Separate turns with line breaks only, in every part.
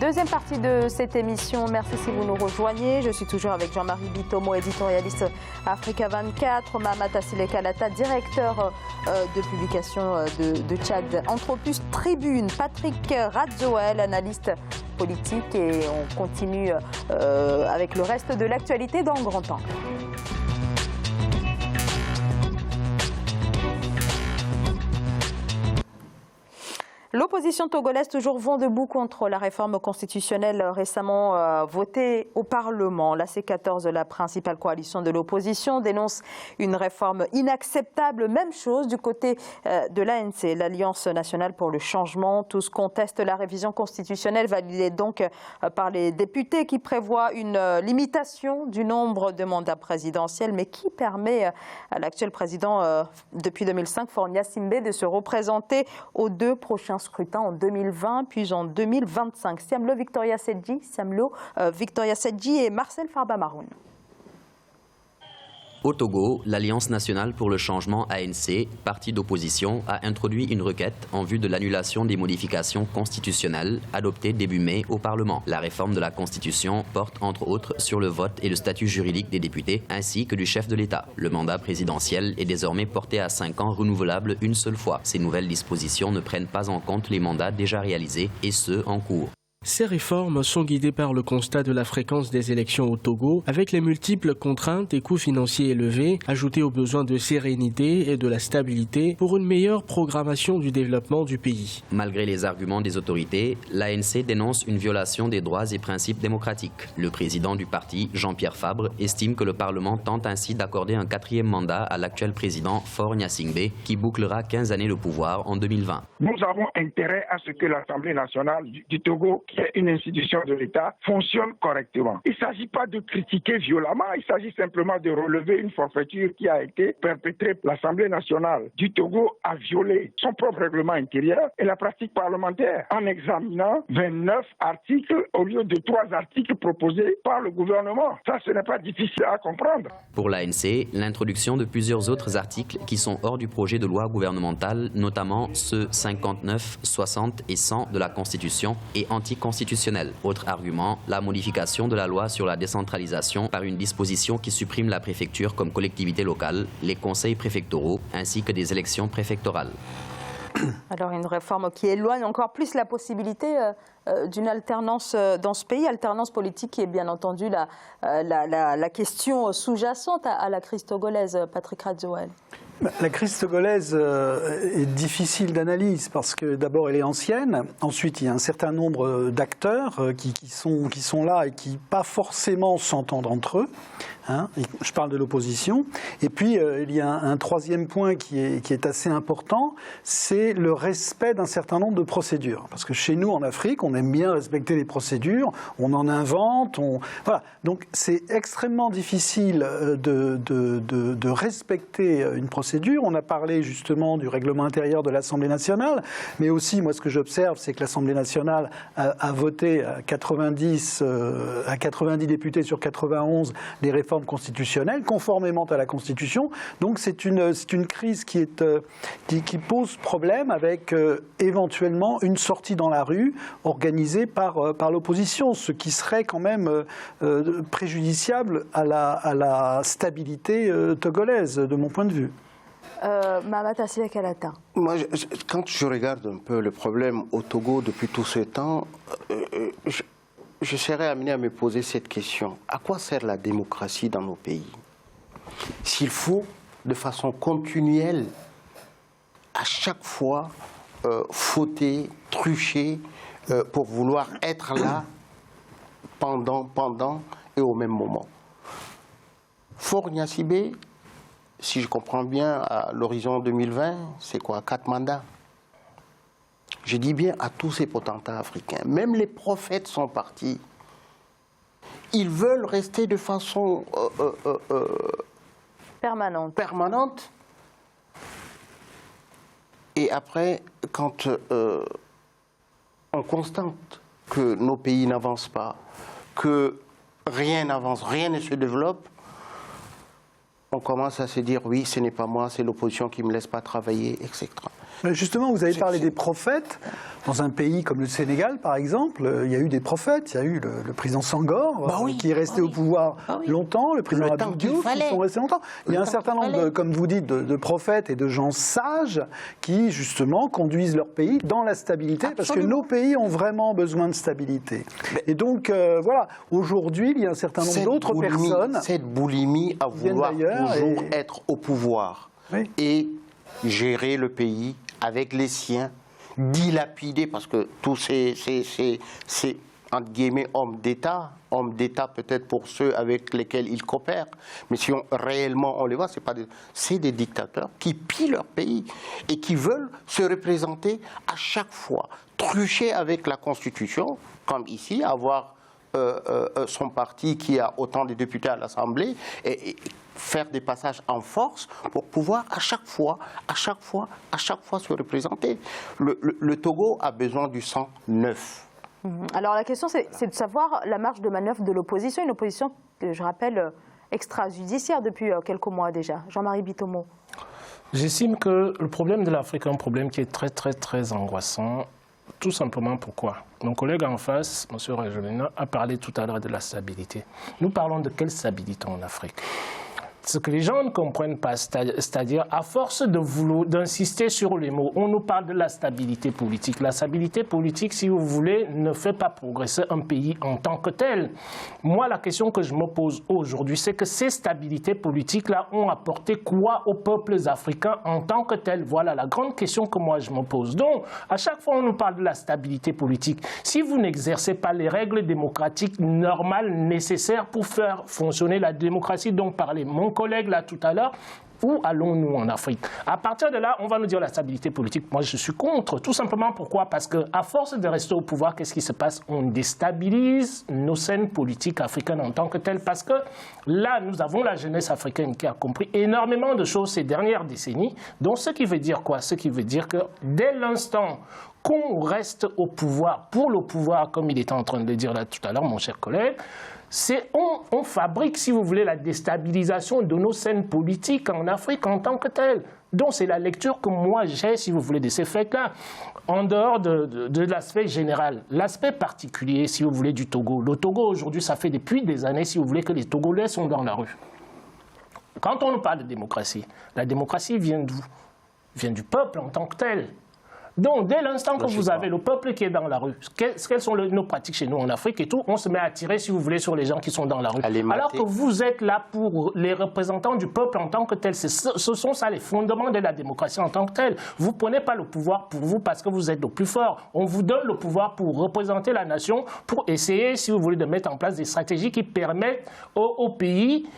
Deuxième partie de cette émission. Merci si vous nous rejoignez. Je suis toujours avec Jean-Marie Bitomo, éditorialiste Africa 24, Mamata Sile-Kalata, directeur de publication de Tchad Anthropus Tribune, Patrick Radzoel, analyste politique, et on continue avec le reste de l'actualité dans Grand Angle. L'opposition togolaise toujours vent debout contre la réforme constitutionnelle récemment votée au Parlement. La C14, la principale coalition de l'opposition, dénonce une réforme inacceptable. Même chose du côté de l'ANC, l'Alliance nationale pour le changement. Tous contestent la révision constitutionnelle validée donc par les députés qui prévoit une limitation du nombre de mandats présidentiels, mais qui permet à l'actuel président depuis 2005, Faure Gnassingbé, de se représenter aux deux prochains scrutin en 2020 puis en 2025. Siamlo Victoria Sedji et Marcel Farba Maroun.
Au Togo, l'Alliance nationale pour le changement ANC, parti d'opposition, a introduit une requête en vue de l'annulation des modifications constitutionnelles adoptées début mai au Parlement. La réforme de la Constitution porte entre autres sur le vote et le statut juridique des députés ainsi que du chef de l'État. Le mandat présidentiel est désormais porté à 5 ans renouvelables une seule fois. Ces nouvelles dispositions ne prennent pas en compte les mandats déjà réalisés et ceux en cours.
Ces réformes sont guidées par le constat de la fréquence des élections au Togo, avec les multiples contraintes et coûts financiers élevés, ajoutés aux besoins de sérénité et de la stabilité pour une meilleure programmation du développement du pays. Malgré les arguments des autorités, l'ANC dénonce une violation des droits et principes démocratiques. Le président du parti, Jean-Pierre Fabre, estime que le Parlement tente ainsi d'accorder un 4e mandat à l'actuel président Faure Gnassingbé, qui bouclera 15 années de pouvoir en 2020.
Nous avons intérêt à ce que l'Assemblée nationale du Togo, qui est une institution de l'État, fonctionne correctement. Il ne s'agit pas de critiquer violemment, il s'agit simplement de relever une forfaiture qui a été perpétrée. L'Assemblée nationale du Togo a violé son propre règlement intérieur et la pratique parlementaire en examinant 29 articles au lieu de 3 articles proposés par le gouvernement. Ça, ce n'est pas difficile à comprendre.
Pour l'ANC, l'introduction de plusieurs autres articles qui sont hors du projet de loi gouvernementale, notamment ceux 59, 60 et 100 de la Constitution, est anticonstitutionnelle. Autre argument, la modification de la loi sur la décentralisation par une disposition qui supprime la préfecture comme collectivité locale, les conseils préfectoraux ainsi que des élections préfectorales.
Alors une réforme qui éloigne encore plus la possibilité d'une alternance dans ce pays, alternance politique qui est bien entendu la question sous-jacente à la crise togolaise. Patrick Radzoel.
La crise togolaise est difficile d'analyse parce que d'abord elle est ancienne, ensuite il y a un certain nombre d'acteurs qui sont là et qui pas forcément s'entendent entre eux. Hein, je parle de l'opposition. Et puis il y a un troisième point qui est assez important, c'est le respect d'un certain nombre de procédures. Parce que chez nous en Afrique, on aime bien respecter les procédures, on en invente, voilà. Donc c'est extrêmement difficile de respecter une procédure. On a parlé justement du règlement intérieur de l'Assemblée nationale, mais aussi, moi, ce que j'observe, c'est que l'Assemblée nationale a voté à 90 députés sur 91 les réformes constitutionnelles, conformément à la Constitution. Donc c'est une crise qui pose problème avec éventuellement une sortie dans la rue organisée par l'opposition, ce qui serait quand même préjudiciable à la stabilité togolaise, de mon point de vue.
Mamata Sile-Kalata.
Moi, quand je regarde un peu le problème au Togo depuis tout ce temps, je serais amené à me poser cette question. À quoi sert la démocratie dans nos pays? S'il faut, de façon continuelle, à chaque fois, fauter, trucher, pour vouloir être là pendant et au même moment. Faure Gnassingbé, si je comprends bien, à l'horizon 2020, c'est quoi? 4 mandats. Je dis bien à tous ces potentats africains. Même les prophètes sont partis. Ils veulent rester de façon permanente. Et après, quand on constate que nos pays n'avancent pas, que rien n'avance, rien ne se développe, on commence à se dire, oui, ce n'est pas moi, c'est l'opposition qui ne me laisse pas travailler, etc.
Justement, vous avez parlé des prophètes. Dans un pays comme le Sénégal, par exemple, il y a eu des prophètes. Il y a eu le président Senghor, qui est resté au pouvoir longtemps, le président Abdou Diouf, qui sont restés longtemps. Il y a un certain nombre, comme vous dites, de prophètes et de gens sages qui, justement, conduisent leur pays dans la stabilité, parce que nos pays ont vraiment besoin de stabilité. Et donc, voilà, aujourd'hui, il y a un certain nombre d'autres personnes...
Cette boulimie à vouloir toujours être au pouvoir et gérer le pays avec les siens, dilapider, parce que tous ces entre guillemets, hommes d'État peut-être pour ceux avec lesquels ils coopèrent, mais si réellement on les voit, c'est des dictateurs qui pillent leur pays et qui veulent se représenter à chaque fois, trucher avec la Constitution, comme ici, avoir son parti qui a autant de députés à l'Assemblée et faire des passages en force pour pouvoir à chaque fois se représenter. Le Togo a besoin du sang neuf.
Alors la question c'est de savoir la marge de manœuvre de l'opposition, une opposition que je rappelle extrajudiciaire depuis quelques mois déjà. Jean-Marie Bitomo.
J'estime que le problème de l'Afrique est un problème qui est très très très angoissant. Tout simplement pourquoi? Mon collègue en face, M. Rajolina, a parlé tout à l'heure de la stabilité. Nous parlons de quelle stabilité en Afrique? Ce que les gens ne comprennent pas, c'est-à-dire à force d'insister sur les mots, on nous parle de la stabilité politique. La stabilité politique, si vous voulez, ne fait pas progresser un pays en tant que tel. Moi, la question que je me pose aujourd'hui, c'est que ces stabilités politiques-là ont apporté quoi aux peuples africains en tant que tels? Voilà la grande question que moi je me pose. Donc, à chaque fois on nous parle de la stabilité politique. Si vous n'exercez pas les règles démocratiques normales nécessaires pour faire fonctionner la démocratie dont parlait mon collègue là tout à l'heure, où allons-nous en Afrique? À partir de là, on va nous dire la stabilité politique. Moi, je suis contre. Tout simplement pourquoi? Parce qu'à force de rester au pouvoir, qu'est-ce qui se passe? On déstabilise nos scènes politiques africaines en tant que telles. Parce que là, nous avons la jeunesse africaine qui a compris énormément de choses ces dernières décennies. Donc, ce qui veut dire quoi? Ce qui veut dire que dès l'instant qu'on reste au pouvoir, pour le pouvoir, comme il était en train de le dire là tout à l'heure, mon cher collègue, on fabrique, si vous voulez, la déstabilisation de nos scènes politiques en Afrique en tant que telles. Donc c'est la lecture que moi j'ai, si vous voulez, de ces faits-là. En dehors de l'aspect général, l'aspect particulier, si vous voulez, du Togo. Le Togo, aujourd'hui, ça fait depuis des années, si vous voulez, que les Togolais sont dans la rue. Quand on nous parle de démocratie, la démocratie vient d'où? Vient du peuple en tant que tel. Donc, dès l'instant que vous avez le peuple qui est dans la rue, quelles sont nos pratiques chez nous en Afrique et tout, on se met à tirer, si vous voulez, sur les gens qui sont dans la rue. Alors que vous êtes là pour les représentants du peuple en tant que tel. Ce sont ça les fondements de la démocratie en tant que tel. Vous ne prenez pas le pouvoir pour vous parce que vous êtes le plus fort. On vous donne le pouvoir pour représenter la nation, pour essayer, si vous voulez, de mettre en place des stratégies qui permettent au pays,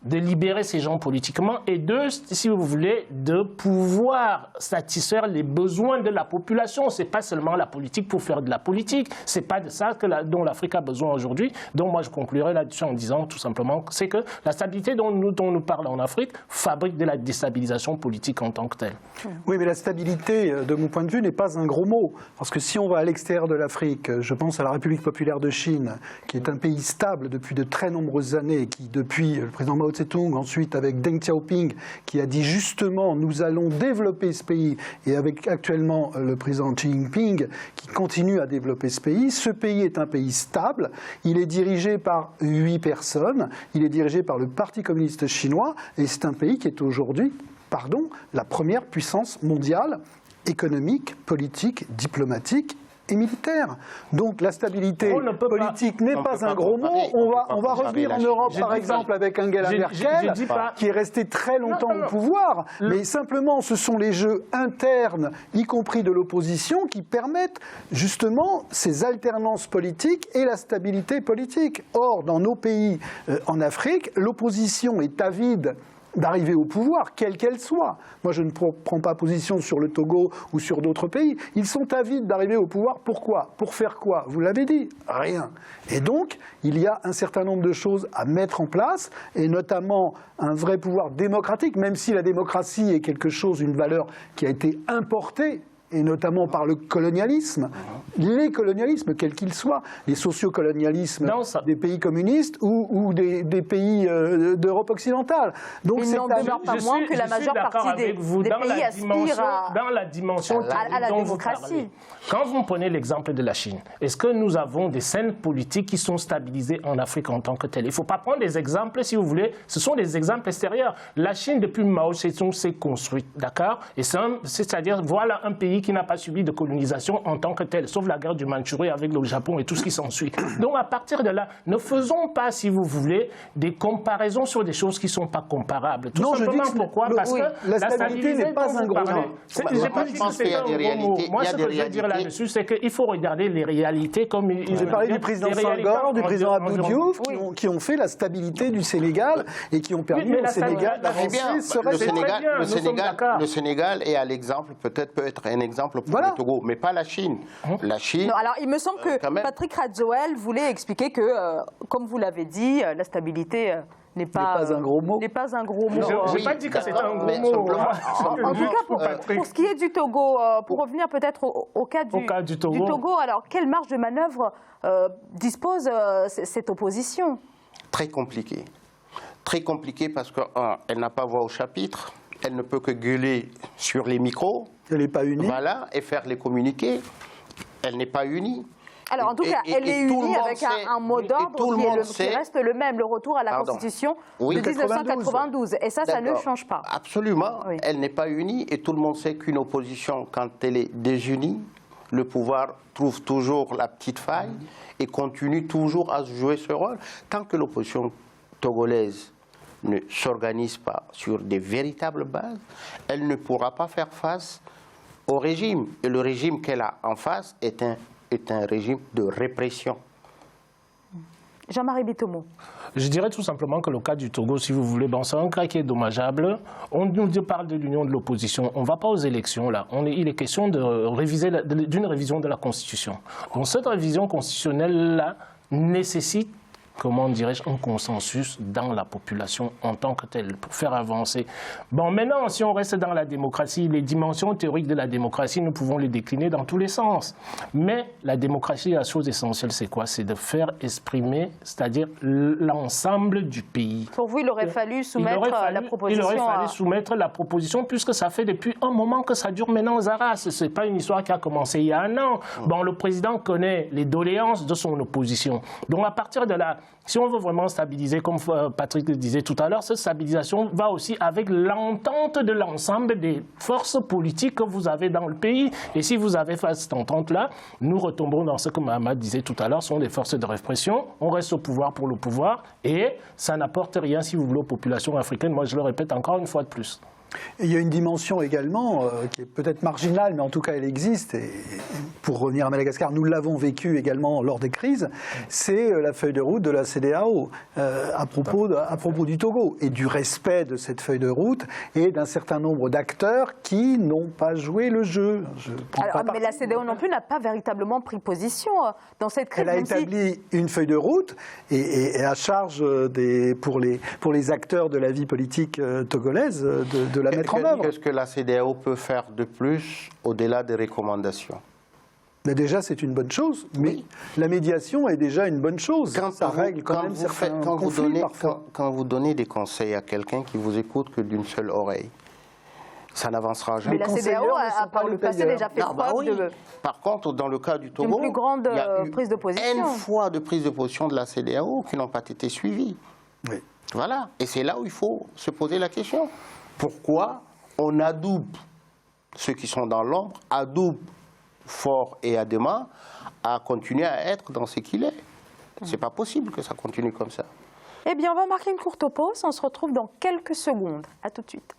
de libérer ces gens politiquement et deux, si vous voulez, de pouvoir satisfaire les besoins de la population. Ce n'est pas seulement la politique pour faire de la politique. Ce n'est pas de ça dont l'Afrique a besoin aujourd'hui. Donc moi, je conclurai là-dessus en disant tout simplement que c'est que la stabilité dont nous parlons en Afrique fabrique de la déstabilisation politique en tant que telle.
Oui, mais la stabilité, de mon point de vue, n'est pas un gros mot. Parce que si on va à l'extérieur de l'Afrique, je pense à la République populaire de Chine, qui est un pays stable depuis de très nombreuses années, qui depuis le président Mao Tse-tung, ensuite avec Deng Xiaoping, qui a dit justement nous allons développer ce pays, et avec actuellement le président Xi Jinping, qui continue à développer ce pays. Ce pays est un pays stable, il est dirigé par 8 personnes, il est dirigé par le Parti communiste chinois, et c'est un pays qui est aujourd'hui, la première puissance mondiale économique, politique, diplomatique et militaire. Donc la stabilité politique n'est pas un gros mot. On va revenir en Europe, par exemple, avec Angela Merkel, qui est restée très longtemps au pouvoir. Mais simplement, ce sont les jeux internes, y compris de l'opposition, qui permettent justement ces alternances politiques et la stabilité politique. Or, dans nos pays en Afrique, l'opposition est avide d'arriver au pouvoir, quelle qu'elle soit. Moi, je ne prends pas position sur le Togo ou sur d'autres pays. Ils sont avides d'arriver au pouvoir. Pourquoi? Pour faire quoi? Vous l'avez dit, rien. Et donc, il y a un certain nombre de choses à mettre en place, et notamment un vrai pouvoir démocratique, même si la démocratie est quelque chose, une valeur qui a été importée et notamment par le colonialisme, les colonialismes, quels qu'ils soient, les sociocolonialismes des pays communistes ou des pays d'Europe occidentale.
Donc il n'en demeure pas moins que la majeure partie des pays aspirent
dans la dimension
à la démocratie.
Quand vous prenez l'exemple de la Chine, est-ce que nous avons des scènes politiques qui sont stabilisées en Afrique en tant que telles? Il ne faut pas prendre des exemples, si vous voulez, ce sont des exemples extérieurs. La Chine, depuis Mao Tse-tung, s'est construite, d'accord? Et c'est-à-dire, voilà un pays qui n'a pas subi de colonisation en tant que tel, sauf la guerre du Mandchourie avec le Japon et tout ce qui s'ensuit. Donc à partir de là, ne faisons pas, si vous voulez, des comparaisons sur des choses qui ne sont pas comparables. Tout simplement pourquoi? Parce que
la stabilité n'est pas un gros mot.
Je n'ai pas dit que c'était un gros mot. Moi, ce que je veux dire là-dessus, c'est qu'il faut regarder les réalités comme ils
J'ai parlé du président Senghor, du président Abdou Diouf, qui ont fait la stabilité du Sénégal et qui ont permis au Sénégal d'avancer.
Le Sénégal est à l'exemple, peut être un exemple pour le Togo, mais pas la Chine. La Chine.
Non, alors il me semble que Patrick Radzoel voulait expliquer que, comme vous l'avez dit, la stabilité n'est pas
un gros mot.
N'est pas un gros mot.
Je n'ai pas dit que c'était un gros mot.
En tout cas, pour ce qui est du Togo, pour revenir peut-être au cas du Togo, alors quelle marge de manœuvre dispose cette opposition?
Très compliqué. Très compliqué parce qu'elle n'a pas voix au chapitre, elle ne peut que gueuler sur les micros.
Elle n'est pas unie.
Voilà, et faire les communiqués. Elle n'est pas unie.
Alors en tout cas, elle est unie avec un mot d'ordre qui reste le même, le retour à la Constitution de 1992. Et ça ne change pas.
Absolument, elle n'est pas unie et tout le monde sait qu'une opposition, quand elle est désunie, le pouvoir trouve toujours la petite faille et continue toujours à jouer ce rôle. Tant que l'opposition togolaise ne s'organise pas sur des véritables bases, elle ne pourra pas faire face au régime. Et le régime qu'elle a en face est un régime de répression.
Jean-Marie Bitomo.
Je dirais tout simplement que le cas du Togo, si vous voulez, c'est un cas qui est dommageable. On nous parle de l'union de l'opposition. On ne va pas aux élections, là. Il est question d'une révision de la Constitution. Donc cette révision constitutionnelle-là nécessite, comment dirais-je, un consensus dans la population en tant que telle, pour faire avancer. Bon, maintenant, si on reste dans la démocratie, les dimensions théoriques de la démocratie, nous pouvons les décliner dans tous les sens. Mais la démocratie, la chose essentielle, c'est quoi? C'est de faire exprimer, c'est-à-dire l'ensemble du pays.
Pour vous, il aurait fallu soumettre la proposition.
Il aurait fallu soumettre la proposition, puisque ça fait depuis un moment que ça dure maintenant aux Arras. Ce n'est pas une histoire qui a commencé il y a un an. Bon, le président connaît les doléances de son opposition. Donc, à partir de là, si on veut vraiment stabiliser, comme Patrick le disait tout à l'heure, cette stabilisation va aussi avec l'entente de l'ensemble des forces politiques que vous avez dans le pays. Et si vous avez fait cette entente-là, nous retombons dans ce que Mahamat disait tout à l'heure, sont des forces de répression. On reste au pouvoir pour le pouvoir et ça n'apporte rien, si vous voulez, aux populations africaines. Moi, je le répète encore une fois de plus.
Et il y a une dimension également qui est peut-être marginale, mais en tout cas elle existe. Et pour revenir à Madagascar, nous l'avons vécu également lors des crises. C'est la feuille de route de la CEDEAO à propos du Togo et du respect de cette feuille de route et d'un certain nombre d'acteurs qui n'ont pas joué le jeu.
Mais la CEDEAO non plus n'a pas véritablement pris position dans cette crise.
Elle a établi une feuille de route et à charge pour les acteurs de la vie politique togolaise de la mettre en œuvre.
Qu'est-ce que la CEDEAO peut faire de plus au-delà des recommandations?
Mais déjà, c'est une bonne chose, mais la médiation est déjà une bonne chose. Ça règle quand même certains conflits parfois.
Quand vous donnez des conseils à quelqu'un qui vous écoute que d'une seule oreille, ça n'avancera jamais.
Mais la CEDEAO a par le passé déjà fait preuve de...
Par contre, dans le cas du Togo,
une plus grande prise de position.
Il y a eu une fois de prise de position de la CEDEAO qui n'ont pas été suivies.
Oui.
Voilà. Et c'est là où il faut se poser la question. Pourquoi on adoube ceux qui sont dans l'ombre, adoube Faure et Adema à continuer à être dans ce qu'il est? C'est pas possible que ça continue comme ça.
Eh bien, on va marquer une courte pause. On se retrouve dans quelques secondes. À tout de suite.